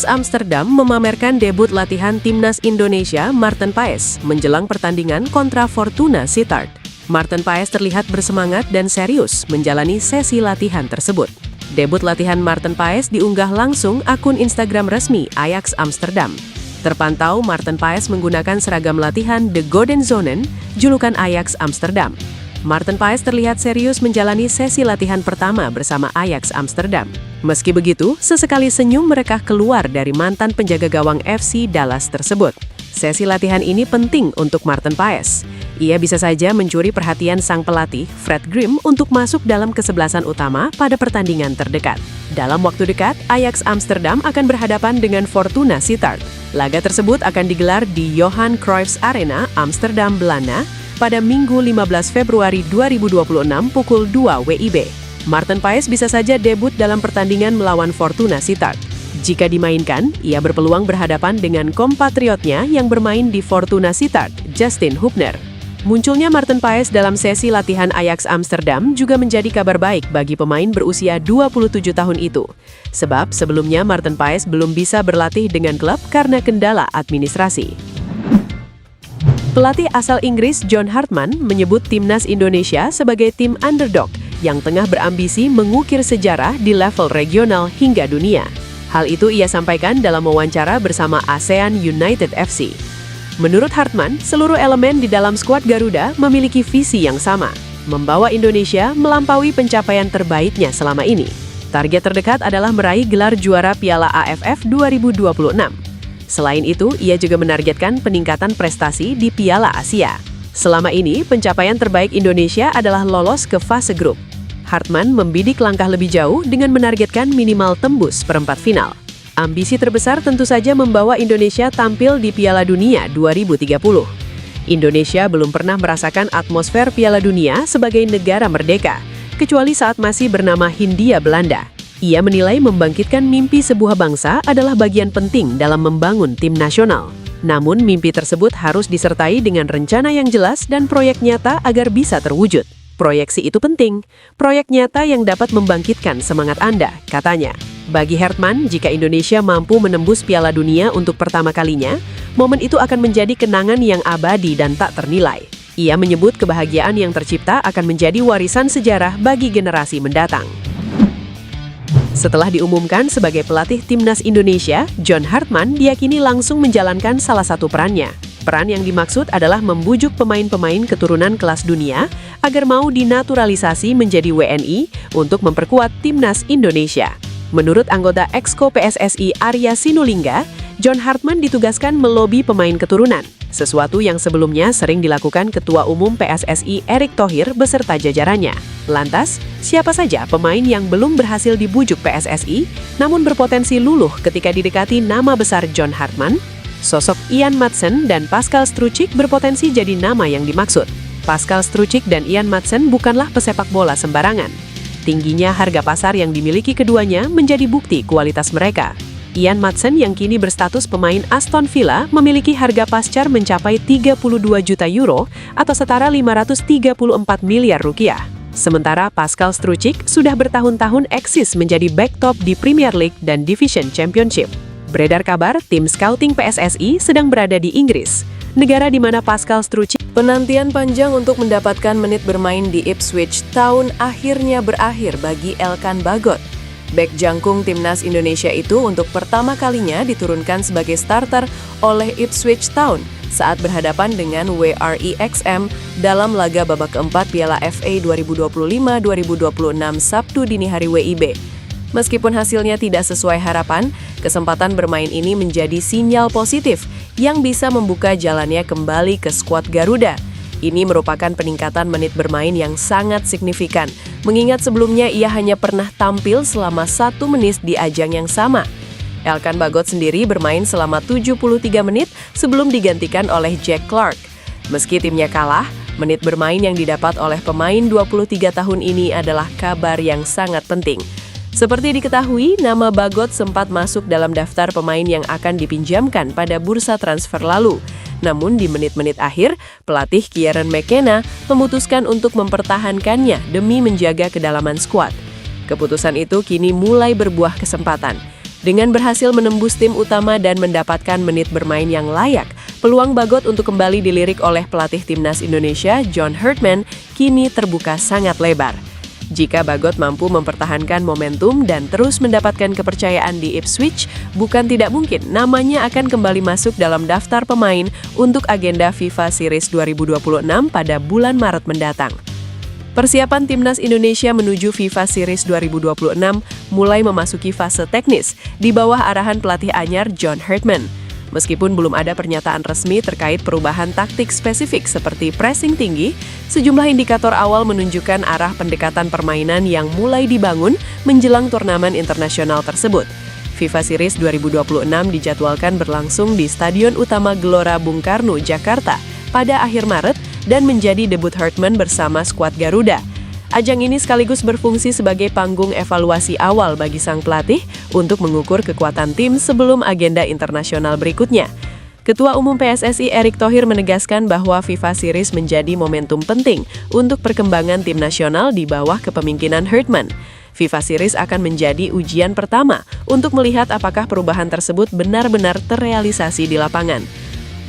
Ajax Amsterdam memamerkan debut latihan timnas Indonesia Maarten Paes menjelang pertandingan kontra Fortuna Sittard. Maarten Paes terlihat bersemangat dan serius menjalani sesi latihan tersebut. Debut latihan Maarten Paes diunggah langsung akun Instagram resmi Ajax Amsterdam. Terpantau Maarten Paes menggunakan seragam latihan The Golden Zonen, julukan Ajax Amsterdam. Maarten Paes terlihat serius menjalani sesi latihan pertama bersama Ajax Amsterdam. Meski begitu, sesekali senyum merekah keluar dari mantan penjaga gawang FC Dallas tersebut. Sesi latihan ini penting untuk Maarten Paes. Ia bisa saja mencuri perhatian sang pelatih, Fred Grim, untuk masuk dalam kesebelasan utama pada pertandingan terdekat. Dalam waktu dekat, Ajax Amsterdam akan berhadapan dengan Fortuna Sittard. Laga tersebut akan digelar di Johan Cruyff Arena, Amsterdam, Belanda, pada Minggu 15 Februari 2026 pukul 2 WIB. Maarten Paes bisa saja debut dalam pertandingan melawan Fortuna Sittard. Jika dimainkan, ia berpeluang berhadapan dengan kompatriotnya yang bermain di Fortuna Sittard, Justin Hubner. Munculnya Maarten Paes dalam sesi latihan Ajax Amsterdam juga menjadi kabar baik bagi pemain berusia 27 tahun itu. Sebab sebelumnya Maarten Paes belum bisa berlatih dengan klub karena kendala administrasi. Pelatih asal Inggris John Hartman menyebut timnas Indonesia sebagai tim underdog yang tengah berambisi mengukir sejarah di level regional hingga dunia. Hal itu ia sampaikan dalam wawancara bersama ASEAN United FC. Menurut Hartman, seluruh elemen di dalam skuad Garuda memiliki visi yang sama, membawa Indonesia melampaui pencapaian terbaiknya selama ini. Target terdekat adalah meraih gelar juara Piala AFF 2026. Selain itu, ia juga menargetkan peningkatan prestasi di Piala Asia. Selama ini, pencapaian terbaik Indonesia adalah lolos ke fase grup. Hartman membidik langkah lebih jauh dengan menargetkan minimal tembus perempat final. Ambisi terbesar tentu saja membawa Indonesia tampil di Piala Dunia 2030. Indonesia belum pernah merasakan atmosfer Piala Dunia sebagai negara merdeka, kecuali saat masih bernama Hindia Belanda. Ia menilai membangkitkan mimpi sebuah bangsa adalah bagian penting dalam membangun tim nasional. Namun mimpi tersebut harus disertai dengan rencana yang jelas dan proyek nyata agar bisa terwujud. Proyeksi itu penting, proyek nyata yang dapat membangkitkan semangat Anda, katanya. Bagi Hartman, jika Indonesia mampu menembus Piala Dunia untuk pertama kalinya, momen itu akan menjadi kenangan yang abadi dan tak ternilai. Ia menyebut kebahagiaan yang tercipta akan menjadi warisan sejarah bagi generasi mendatang. Setelah diumumkan sebagai pelatih timnas Indonesia, John Hartman diyakini langsung menjalankan salah satu perannya. Peran yang dimaksud adalah membujuk pemain-pemain keturunan kelas dunia agar mau dinaturalisasi menjadi WNI untuk memperkuat timnas Indonesia. Menurut anggota Exco PSSI Arya Sinulinga, John Hartman ditugaskan melobi pemain keturunan, sesuatu yang sebelumnya sering dilakukan Ketua Umum PSSI Erick Thohir beserta jajarannya. Lantas, siapa saja pemain yang belum berhasil dibujuk PSSI, namun berpotensi luluh ketika didekati nama besar John Hartman? Sosok Ian Maatsen dan Pascal Struijk berpotensi jadi nama yang dimaksud. Pascal Struijk dan Ian Maatsen bukanlah pesepak bola sembarangan. Tingginya harga pasar yang dimiliki keduanya menjadi bukti kualitas mereka. Ian Maatsen yang kini berstatus pemain Aston Villa memiliki harga pascar mencapai 32 juta euro atau setara 534 miliar rupiah. Sementara Pascal Struijk sudah bertahun-tahun eksis menjadi back top di Premier League dan Division Championship. Beredar kabar tim scouting PSSI sedang berada di Inggris, negara di mana Pascal Struijk. Penantian panjang untuk mendapatkan menit bermain di Ipswich Town akhirnya berakhir bagi Elkan Bagot. Bek jangkung timnas Indonesia itu untuk pertama kalinya diturunkan sebagai starter oleh Ipswich Town saat berhadapan dengan WREXM dalam laga babak keempat Piala FA 2025-2026 Sabtu dini hari WIB. Meskipun hasilnya tidak sesuai harapan, kesempatan bermain ini menjadi sinyal positif yang bisa membuka jalannya kembali ke skuad Garuda. Ini merupakan peningkatan menit bermain yang sangat signifikan, mengingat sebelumnya ia hanya pernah tampil selama 1 menit di ajang yang sama. Elkan Bagot sendiri bermain selama 73 menit sebelum digantikan oleh Jack Clark. Meski timnya kalah, menit bermain yang didapat oleh pemain 23 tahun ini adalah kabar yang sangat penting. Seperti diketahui, nama Bagot sempat masuk dalam daftar pemain yang akan dipinjamkan pada bursa transfer lalu. Namun di menit-menit akhir, pelatih Kieran McKenna memutuskan untuk mempertahankannya demi menjaga kedalaman skuad. Keputusan itu kini mulai berbuah kesempatan. Dengan berhasil menembus tim utama dan mendapatkan menit bermain yang layak, peluang Bagot untuk kembali dilirik oleh pelatih timnas Indonesia, John Herdman, kini terbuka sangat lebar. Jika Bagot mampu mempertahankan momentum dan terus mendapatkan kepercayaan di Ipswich, bukan tidak mungkin namanya akan kembali masuk dalam daftar pemain untuk agenda FIFA Series 2026 pada bulan Maret mendatang. Persiapan timnas Indonesia menuju FIFA Series 2026 mulai memasuki fase teknis di bawah arahan pelatih anyar John Herdman. Meskipun belum ada pernyataan resmi terkait perubahan taktik spesifik seperti pressing tinggi, sejumlah indikator awal menunjukkan arah pendekatan permainan yang mulai dibangun menjelang turnamen internasional tersebut. FIFA Series 2026 dijadwalkan berlangsung di Stadion Utama Gelora Bung Karno, Jakarta pada akhir Maret dan menjadi debut Herdman bersama skuad Garuda. Ajang ini sekaligus berfungsi sebagai panggung evaluasi awal bagi sang pelatih untuk mengukur kekuatan tim sebelum agenda internasional berikutnya. Ketua Umum PSSI Erick Thohir menegaskan bahwa FIFA Series menjadi momentum penting untuk perkembangan tim nasional di bawah kepemimpinan Herdman. FIFA Series akan menjadi ujian pertama untuk melihat apakah perubahan tersebut benar-benar terrealisasi di lapangan.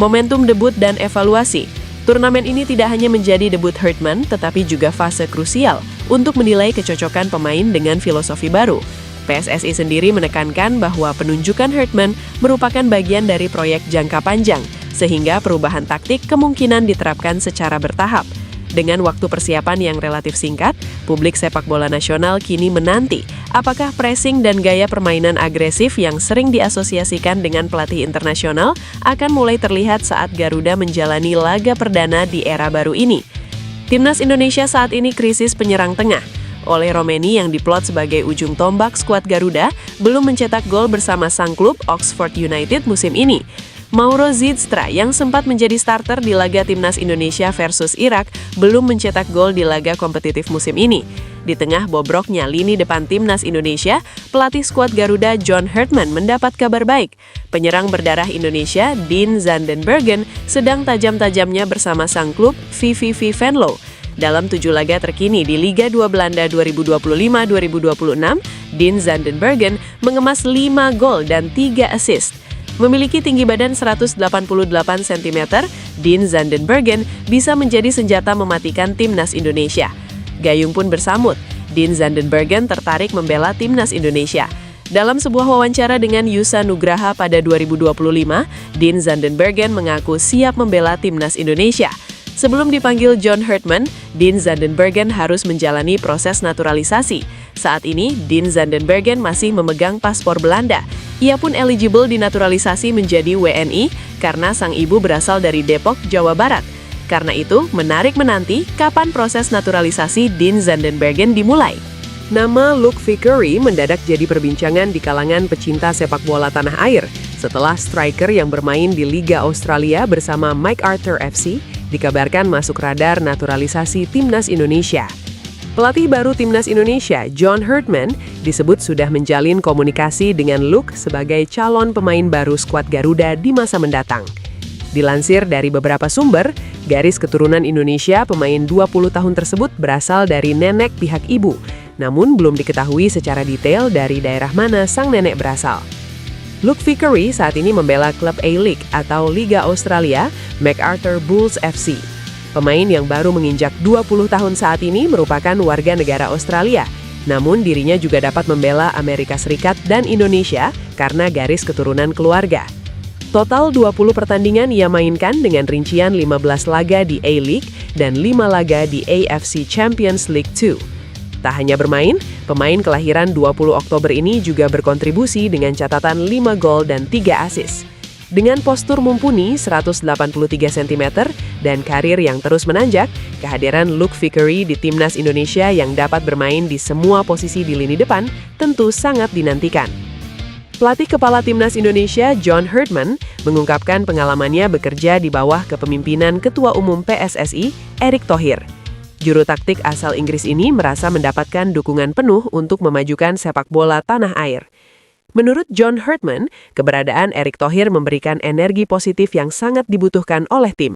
Momentum debut dan evaluasi. Turnamen ini tidak hanya menjadi debut Herdman, tetapi juga fase krusial untuk menilai kecocokan pemain dengan filosofi baru. PSSI sendiri menekankan bahwa penunjukan Herdman merupakan bagian dari proyek jangka panjang, sehingga perubahan taktik kemungkinan diterapkan secara bertahap. Dengan waktu persiapan yang relatif singkat, publik sepak bola nasional kini menanti apakah pressing dan gaya permainan agresif yang sering diasosiasikan dengan pelatih internasional akan mulai terlihat saat Garuda menjalani laga perdana di era baru ini. Timnas Indonesia saat ini krisis penyerang tengah. Ole Romeni yang diplot sebagai ujung tombak skuad Garuda belum mencetak gol bersama sang klub Oxford United musim ini. Mauro Zijlstra yang sempat menjadi starter di laga Timnas Indonesia versus Irak belum mencetak gol di laga kompetitif musim ini. Di tengah bobroknya lini depan Timnas Indonesia, pelatih skuad Garuda John Herdman mendapat kabar baik. Penyerang berdarah Indonesia, Dean Zandenbergen, sedang tajam-tajamnya bersama sang klub VVV Venlo. Dalam 7 laga terkini di Liga 2 Belanda 2025-2026, Dean Zandenbergen mengemas 5 gol dan 3 assist. Memiliki tinggi badan 188 cm, Dean Zandenbergen bisa menjadi senjata mematikan Timnas Indonesia. Gayung pun bersambut, Dean Zandenbergen tertarik membela Timnas Indonesia. Dalam sebuah wawancara dengan Yusa Nugraha pada 2025, Dean Zandenbergen mengaku siap membela Timnas Indonesia. Sebelum dipanggil John Herdman, Dean Zandenbergen harus menjalani proses naturalisasi. Saat ini, Dean Zandenbergen masih memegang paspor Belanda. Ia pun eligible dinaturalisasi menjadi WNI karena sang ibu berasal dari Depok, Jawa Barat. Karena itu, menarik menanti kapan proses naturalisasi Dean Zandenbergen dimulai. Nama Luke Vickery mendadak jadi perbincangan di kalangan pecinta sepak bola tanah air setelah striker yang bermain di Liga Australia bersama MacArthur FC dikabarkan masuk radar naturalisasi Timnas Indonesia. Pelatih baru Timnas Indonesia, John Herdman, disebut sudah menjalin komunikasi dengan Luke sebagai calon pemain baru skuad Garuda di masa mendatang. Dilansir dari beberapa sumber, garis keturunan Indonesia pemain 20 tahun tersebut berasal dari nenek pihak ibu, namun belum diketahui secara detail dari daerah mana sang nenek berasal. Luke Vickery saat ini membela klub A-League atau Liga Australia, MacArthur Bulls FC. Pemain yang baru menginjak 20 tahun saat ini merupakan warga negara Australia, namun dirinya juga dapat membela Amerika Serikat dan Indonesia karena garis keturunan keluarga. Total 20 pertandingan ia mainkan dengan rincian 15 laga di A-League dan 5 laga di AFC Champions League 2. Tak hanya bermain, pemain kelahiran 20 Oktober ini juga berkontribusi dengan catatan 5 gol dan 3 assist. Dengan postur mumpuni 183 cm dan karir yang terus menanjak, kehadiran Luke Vickery di Timnas Indonesia yang dapat bermain di semua posisi di lini depan tentu sangat dinantikan. Pelatih kepala Timnas Indonesia John Herdman mengungkapkan pengalamannya bekerja di bawah kepemimpinan Ketua Umum PSSI Erick Thohir. Juru taktik asal Inggris ini merasa mendapatkan dukungan penuh untuk memajukan sepak bola tanah air. Menurut John Herdman, keberadaan Erick Thohir memberikan energi positif yang sangat dibutuhkan oleh tim.